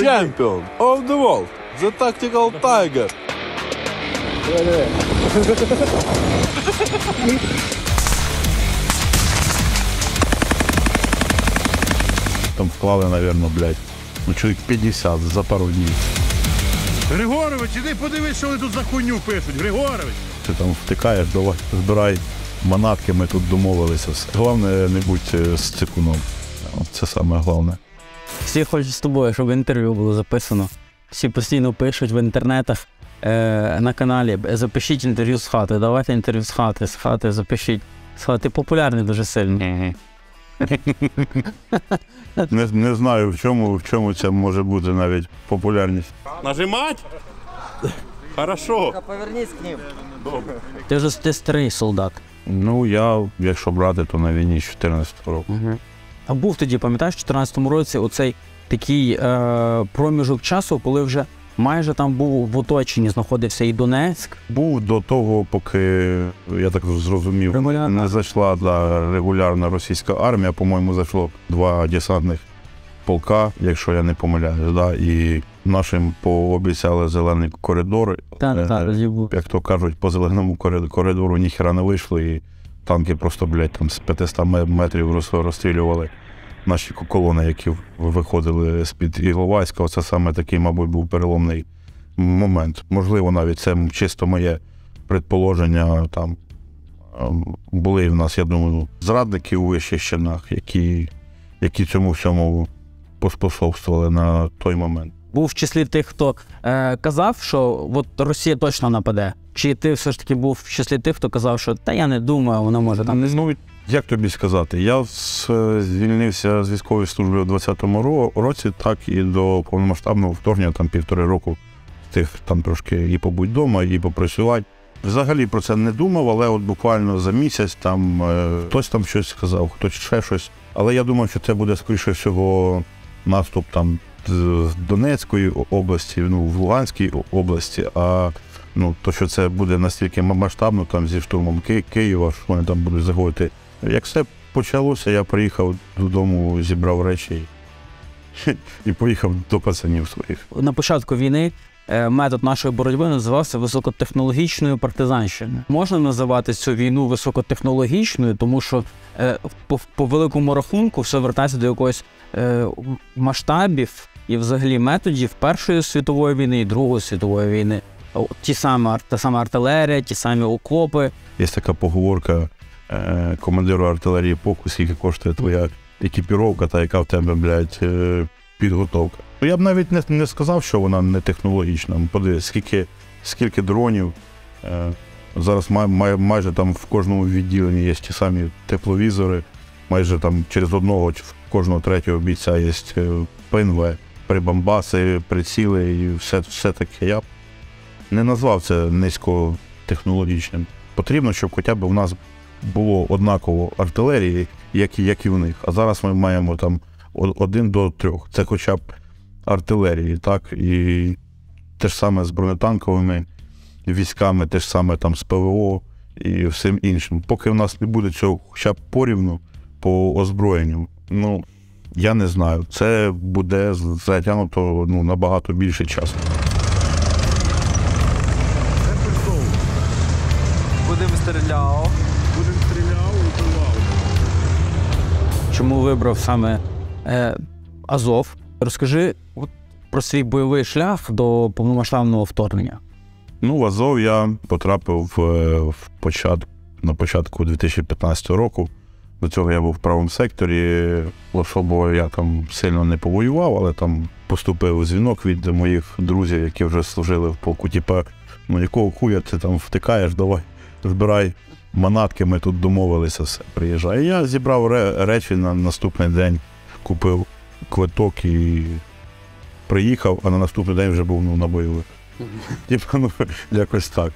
Champion of the world, the tactical tiger. Там вклали, мабуть, блядь, чоловік 50 за пару днів. Григорович, іди подивись, що вони тут за хуйню пишуть. Григорович! Ти там втикаєш, давай, збирай манатки, ми тут домовилися. Головне, не будь з цикуном. Це саме головне. Всі хочуть з тобою, щоб інтерв'ю було записано. Всі постійно пишуть в інтернетах, на каналі, запишіть інтерв'ю з хати, давайте інтерв'ю з хати запишіть. З хати. Ти популярний дуже сильно. Не знаю, в чому це може бути навіть популярність. Нажимать? Хорошо. Повернись к ним. Ти вже старий солдат. Ну, я, якщо брати, то на війні з 14-го року. А був тоді, пам'ятаєш, в 2014 році оцей такий проміжок часу, коли вже майже там був в оточенні, знаходився і Донецьк. Був до того, поки, я так зрозумів, не зайшла регулярна російська армія. По-моєму, зайшло 2 десантних полка, якщо я не помиляюсь. Да? І нашим пообіцяли зелений коридор. Як то кажуть, по зеленому коридору ніхера не вийшло. І танки просто, блядь, там з 500 метрів розстрілювали наші колони, які виходили з-під Іловайська. Оце саме такий, мабуть, був переломний момент. Можливо, навіть це чисто моє предположення. Там були в нас, я думаю, зрадники у вищих чинах, які цьому всьому поспособствували на той момент. Був в числі тих, хто казав, що от Росія точно нападе? Чи ти все ж таки був в числі тих, хто казав, що та я не думаю, вона може там... Ну, як тобі сказати, я звільнився з військової служби у 2020 році, так і до повномасштабного вторгнення, там 1,5 року, тих там трошки і побудь вдома, і попрацювати. Взагалі про це не думав, але от буквально за місяць там хтось там щось сказав, хтось ще щось. Але я думав, що це буде, скоріше всього, наступ там з Донецької області, ну, в Луганській області, а то, що це буде настільки масштабно там зі штурмом Києва, що вони там будуть заходити. Як все почалося, я приїхав додому, зібрав речі і поїхав до пацанів своїх. На початку війни метод нашої боротьби називався високотехнологічною партизанщиною. Можна називати цю війну високотехнологічною, тому що по великому рахунку все вертається до якогось масштабів і взагалі методів Першої світової війни і Другої світової війни. Та сама артилерія, ті самі окопи. Є така поговорка командиру артилерії похуй, скільки коштує твоя екіпіровка та яка в тебе, блядь, підготовка. Я б навіть не сказав, що вона не технологічна. Подивись, скільки дронів. Зараз майже там в кожному відділенні є ті самі тепловізори. Майже там через одного, в кожного третього бійця є ПНВ, прибамбаси, приціли і все таке. Я б не назвав це низькотехнологічним. Потрібно, щоб хоча б у нас було однаково артилерії, як і в них. А зараз ми маємо там 1 до 3. Це хоча б артилерії, так? І те ж саме з бронетанковими військами, те ж саме там з ПВО і всім іншим. Поки в нас не буде цього хоча б порівну по озброєнню, я не знаю. Це буде затягнуто набагато більше часу. Будемо стріляв. Чому вибрав саме Азов? Розкажи про свій бойовий шлях до повномасштабного вторгнення. В Азов я потрапив на початку 2015 року. До цього я був в правому секторі. Особливо я там сильно не повоював, але там поступив дзвінок від моїх друзів, які вже служили в полку. Типа, якого хуя ти там втикаєш, давай, збирай манатки, ми тут домовилися, все, приїжджай. І я зібрав речі на наступний день, купив квиток і приїхав, а на наступний день вже був на бойових. Типа, якось так.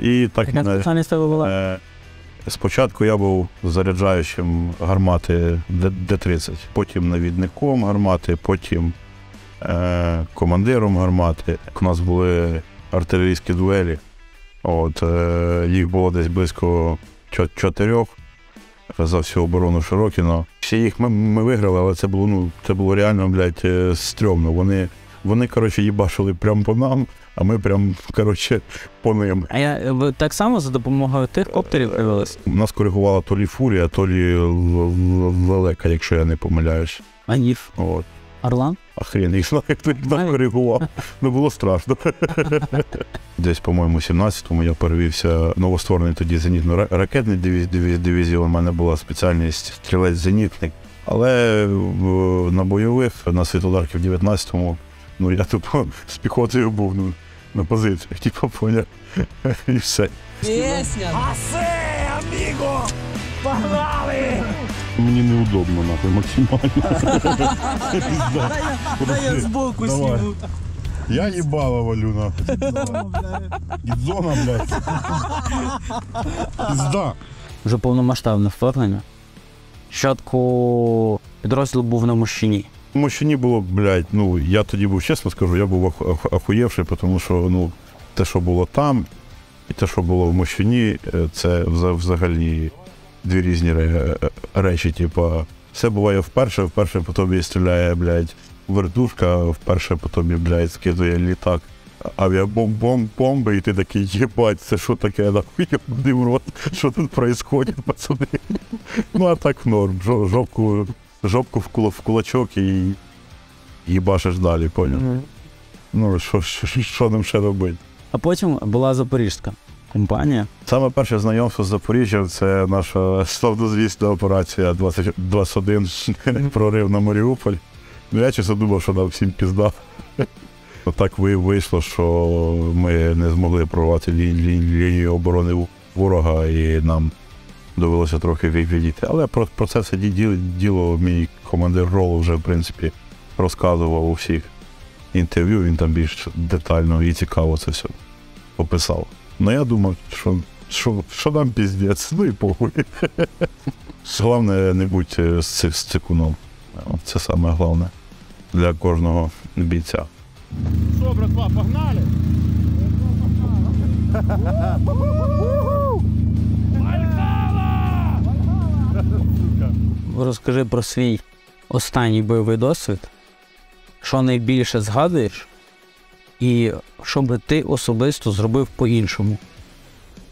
І так. Яка спеціальність тебе була? Спочатку я був заряджаючим гармати Д-30, потім навідником гармати, потім командиром гармати. У нас були артилерійські дуелі. Їх було десь близько 4 за всю оборону Широкіно. Всі їх ми виграли, але це було реально, блядь, стрьомно. Вони Вони, коротше, їбашили прямо по нам, а ми прямо, коротше, по ним. А ви так само за допомогою тих коптерів дивились? Нас коригувала то лі Фурія, то лі Лелека, якщо я не помиляюсь. А ніф? От. Орлан? А хрен їх знає, хто їх нам коригував. Ну, було страшно. Десь, по-моєму, 17-му я перевівся новостворений тоді зенітно-ракетний дивізіон. У мене була спеціальність стрілець-зенітник. Але на бойових, на Світлодарків 19-му, ну, я тут з піхотою був, ну, на позиціях, типу, поняв. І все. Пісня! Мені неудобно, нахуй, максимально. Дай я збоку сніму. Я їбало валю, нахуй. Гідзона, блядь. Пізда. Вже повномасштабне вторгнення. Спочатку підрозділ був на Мощині. В Мощині було, блядь, ну, я тоді був, чесно скажу, я був охуєвший, тому що, ну, те, що було там, і те, що було в Мощині, це взагалі дві різні речі, типа, все буває вперше по тобі стріляє, блядь, вертушка, вперше по тобі, блядь, скидує літак, авіабомби, і ти такий, єбать, це що таке, нахуй, я в рот, що тут происходит, пацани? Ну, а так норм, жопку в кулачок і їбашиш далі, поняв? Ну, що нам ще робити? А потім була Запорізька компанія. Саме перше знайомство з Запоріжжям – це наша славнозвісна операція 21 прорив на Маріуполь. Ну, я чесно думав, що нам всім пізда. Так вийшло, що ми не змогли прорвати лінію оборони ворога, і нам довелося трохи відійти. Але про це все діло мій командир ролу вже, в принципі, розказував у всіх інтерв'ю, він там більш детально і цікаво це все описав. Ну, я думав, що нам піздець, ну і похуй. Головне, не будь з цикуном. Це саме головне для кожного бійця. Що, братва, погнали? Розкажи про свій останній бойовий досвід, що найбільше згадуєш, і що би ти особисто зробив по-іншому.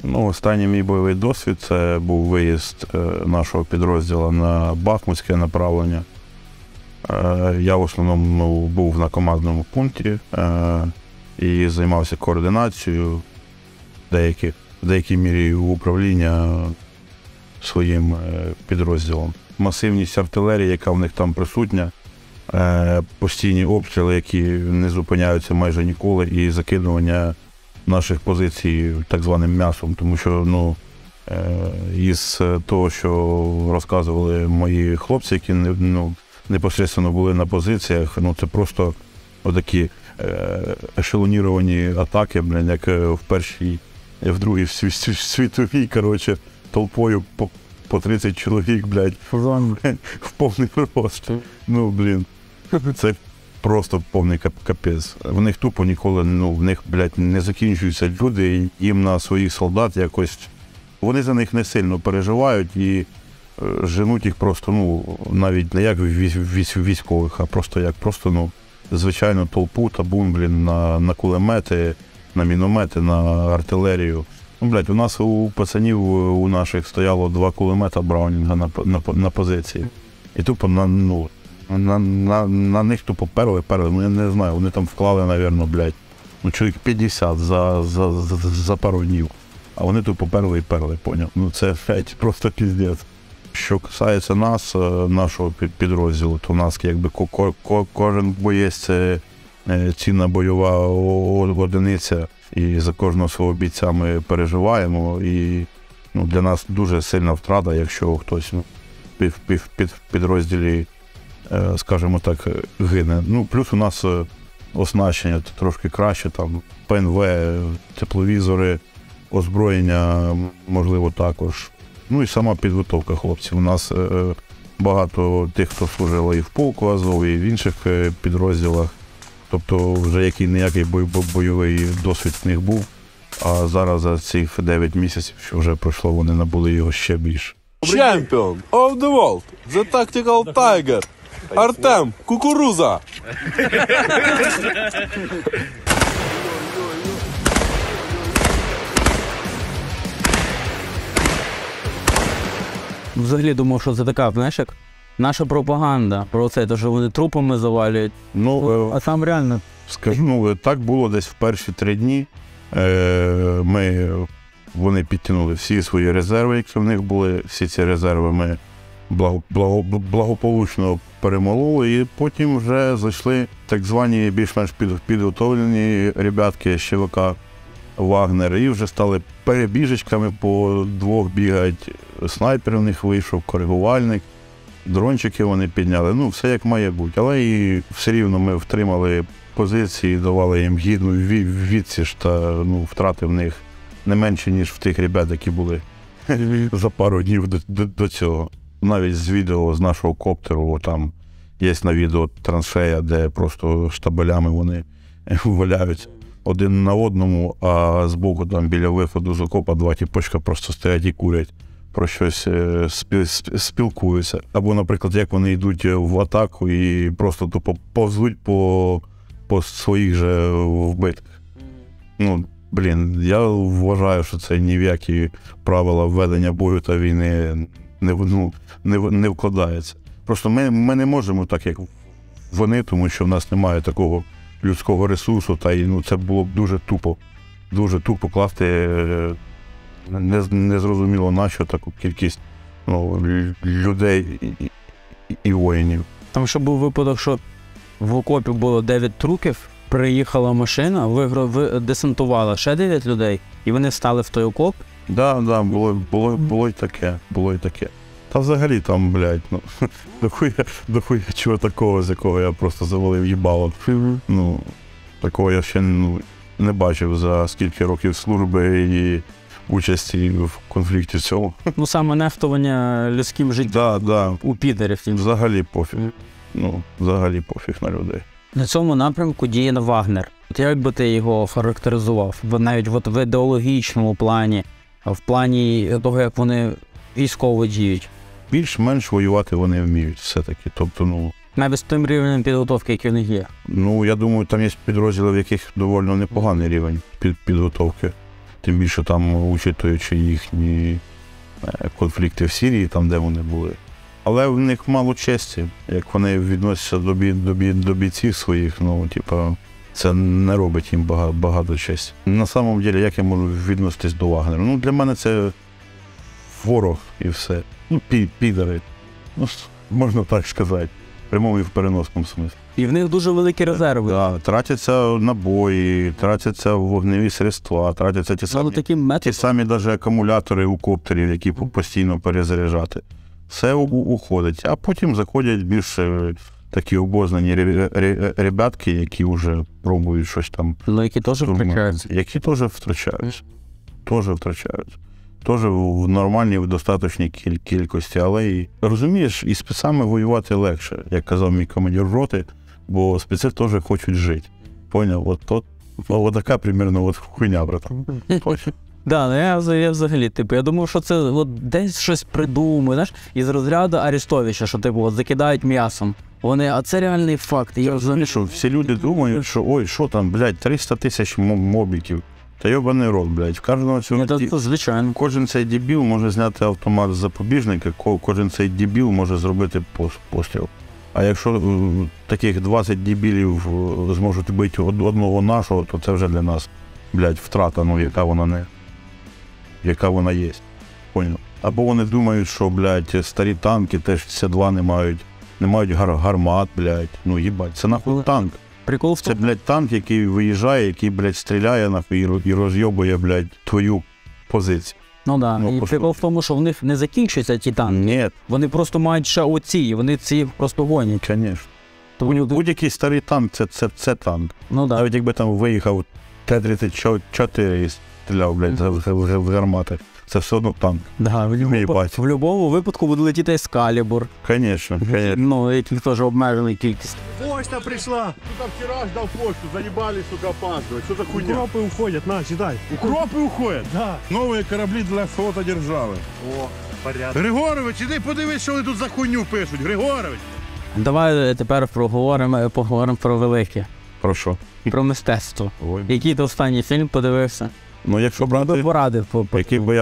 Ну, останній мій бойовий досвід – це був виїзд нашого підрозділу на Бахмутське направлення. Я в основному був на командному пункті і займався координацією в деякій мірі управління своїм підрозділом. Масивність артилерії, яка в них там присутня, постійні обстріли, які не зупиняються майже ніколи, і закидування наших позицій так званим м'ясом, тому що, ну, із того, що розказували мої хлопці, які непосередньо були на позиціях, ну, це просто отакі ешелоніровані атаки, блин, як в першій, в другій світовій, коротше, толпою по 30 чоловік, блядь, в повний рост. Ну, блін, це просто повний капець. В них тупо ніколи, ну, в них, блядь, не закінчуються люди, і їм на своїх солдат якось, вони за них не сильно переживають і женуть їх просто, ну, навіть не як військових, а просто як, ну, звичайно, толпу, табун, блін, на кулемети, на міномети, на артилерію. Ну, блядь, у нас у пацанів, у наших стояло 2 кулемета Браунінга на позиції. І тупо на них тупо перли, ну, я не знаю, вони там вклали, напевно, блядь, ну, чоловік 50 за пару днів. А вони тупо перли, поняв. Ну, це, блядь, просто піздець. Що касається нас, нашого підрозділу, то у нас якби кожен боєць – це цінна бойова одиниця, і за кожного свого бійця ми переживаємо. І, ну, для нас дуже сильна втрата, якщо хтось, ну, в підрозділі, скажімо так, гине. Ну, плюс у нас оснащення трошки краще, там ПНВ, тепловізори, озброєння, можливо, також. Ну і сама підготовка хлопців. У нас багато тих, хто служив і в полку Азов, і в інших підрозділах. Тобто вже який-ніякий бойовий досвід в них був. А зараз за цих 9 місяців, що вже пройшло, вони набули його ще більше. Champion of the world, the tactical tiger. Артем, кукуруза! Взагалі думав, що це така, знаєш, як наша пропаганда про це, то що вони трупами завалюють. Ну, А там реально. скажу, ну, так було десь в перші 3 дні. Вони підтягнули всі свої резерви, які в них були. Всі ці резерви ми благополучно перемололи, і потім вже зайшли так звані більш-менш підготовлені ребятки з ЧВК Вагнер, і вже стали перебіжечками, по 2 бігають. Снайпер у них вийшов, коригувальник, дрончики вони підняли, ну все як має бути. Але і все рівно ми втримали позиції, давали їм гідну відсіч, та ну, втрати в них не менше, ніж в тих ребят, які були за пару днів до цього. Навіть з відео з нашого коптеру, там є на відео траншея, де просто штабелями вони валяються один на одному, а збоку там біля виходу з окопа 2 тіпочка просто стоять і курять, про щось спілкуються. Або, наприклад, як вони йдуть в атаку і просто тупо повзуть по своїх же вбитках. Ну, блін, я вважаю, що це ні в які правила ведення бою та війни не вкладається. Просто ми не можемо так, як вони, тому що в нас немає такого людського ресурсу, та й це було б дуже тупо класти незрозуміло на що таку кількість людей і воїнів. Там ще був випадок, що в окопі було 9 трупів, приїхала машина, десантувала ще 9 людей, і вони стали в той окоп. Да, було й таке. Та взагалі там, блядь, дохуя чого такого, з якого я просто завалив їбало. Ну, такого я ще не бачив за скільки років служби і участі в конфлікті цього. Ну, саме нехтування людським життям у підерів. Взагалі пофіг. Взагалі пофіг на людей. На цьому напрямку діє Вагнер. Як би ти його характеризував? Навіть в ідеологічному плані, в плані того, як вони військово діють? Більш-менш воювати вони вміють все-таки. Тобто, навіть з тим рівнем підготовки, який в них є. Я думаю, там є підрозділи, в яких доволі непоганий рівень підготовки. Тим більше там, учитуючи їхні конфлікти в Сирії, там, де вони були. Але в них мало честі, як вони відносяться до бійців своїх, це не робить їм багато честі. На самом деле, як я можу відноситись до Вагнера? Для мене це ворог і все. Підари. Можна так сказати. В прямому і в переносному смислі. І в них дуже великі резерви. Так, тратяться набої, тратяться вогневі средства, тратяться ті самі навіть акумулятори у коптерів, які постійно перезаряджати. Все уходить. А потім заходять більш такі обознані ребятки, які вже пробують щось там. Які теж втрачаються. Які теж втрачаються. Теж в нормальній, в достатньой кількості, але і розумієш, і спецами воювати легше, як казав мій командир роти, бо спеці теж хочуть жити. Поняв? От така примерно хуйня, братан. Да, я взагалі, я думав, що це десь щось придумає, знаєш, із розряду Арестовича, що закидають м'ясом. А це реальний факт. Я розумію, що всі люди думають, що що там, блядь, 300 тисяч мобіків. Та йобаний рот, блядь. В кожного цього... звичайно. Кожен цей дебіл може зняти автомат з запобіжника, кожен цей дебіл може зробити постріл. А якщо таких 20 дебілів зможуть бити одного нашого, то це вже для нас, блядь, втрата, яка вона є. Понял? Або вони думають, що, блядь, старі танки Т-62 не мають гармат, блядь. Їбать, це нахуй танк. Прикол в тому. Це, блядь, танк, який виїжджає, який, блядь, стріляє нахуй і розйобує, блядь, твою позицію. І прикол в тому, що в них не закінчуються ті танки. Ні. Вони просто мають ще оці, і вони ці просто гонять. Звісно. Будь-який старий танк це танк. Навіть якби там виїхав Т-34 і стріляв, блядь, в гармати. Це все одно танк. Да, в будь-якому випадку буде летіти Ескалібур. Звісно. Яких теж обмежений кількість. Почта прийшла. Тут вчора ждав почту, заїбали, сука, опаздывать. Що за хуйня? Укропы уходят, на, читай. Укропи уходять? Да. Нові кораблі для флота держави. О, порядок. Григорович, іди подивись, що вони тут за хуйню пишуть. Григорович. Давай тепер поговоримо про велике, Про що? про мистецтво. Ой. Який ти останній фільм подивився? Ну, якщо брати, Порадив. який би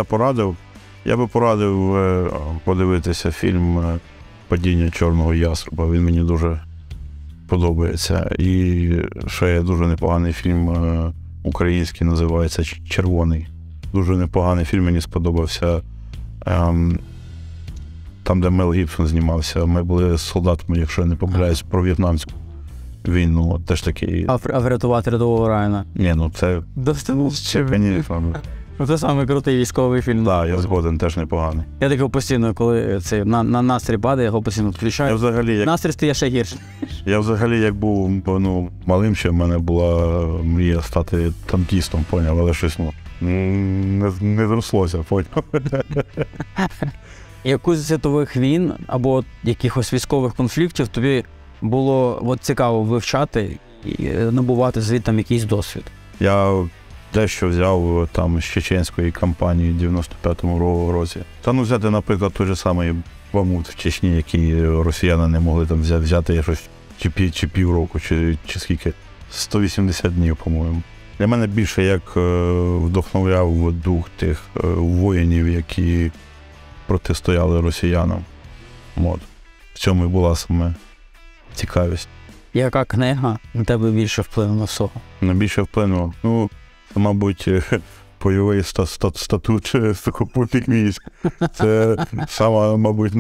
я би порадив подивитися фільм «Падіння чорного яструба». Він мені дуже подобається. І ще є дуже непоганий фільм український, називається «Червоний». Дуже непоганий фільм, мені сподобався. Там, де Мел Гібсон знімався. Ми були солдатами, якщо я не помиляюсь, про в'єтнамську війну. Теж такий... А врятувати рядового Райана? Ні, ну це... Звісно. Це саме крутий військовий фільм. Так, я згоден, теж непоганий. Я такого постійно, коли це на настрій падає, його постійно включаю. Настрій стає ще гірше. Я взагалі, як був малим, ще в мене була мрія стати танкістом, поняв, але щось не зрослося, поняв. Яку з світових війн або якихось військових конфліктів тобі було цікаво вивчати і набувати звідти якийсь досвід? Я дещо взяв там з чеченської кампанії в 95-му році. Та взяти, наприклад, той же самий Бахмут в Чечні, який росіяни не могли там взяти щось чи півроку, чи скільки, 180 днів, по-моєму. Для мене більше як вдохновляв дух тих воїнів, які протистояли росіянам. От. В цьому і була саме цікавість. Яка книга на тебе більше вплинула всього? Найбільше вплинуло? Це, мабуть, бойовий статут сухопутних військ. Це сама, мабуть,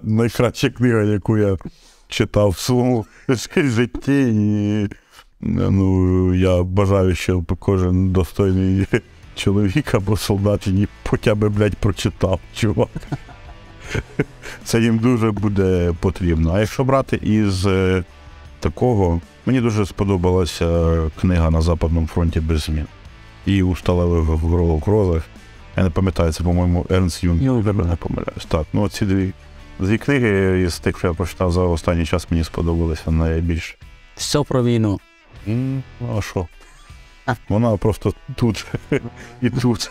найкраща книга, яку я читав в своєму житті. І я бажаю, щоб кожен достойний чоловік або солдат її хоча б, прочитав, чувак. Це їм дуже буде потрібно. А якщо брати із такого, мені дуже сподобалася книга «На Западному фронті без змін». І у сталевих грозах. Я не пам'ятаю, це, по-моєму, Ернст Юнгер, не помиляюсь. Так, ці дві книги із тих, що я прочитав за останній час, мені сподобалися найбільше. Все про війну. А що? Вона просто тут і тут.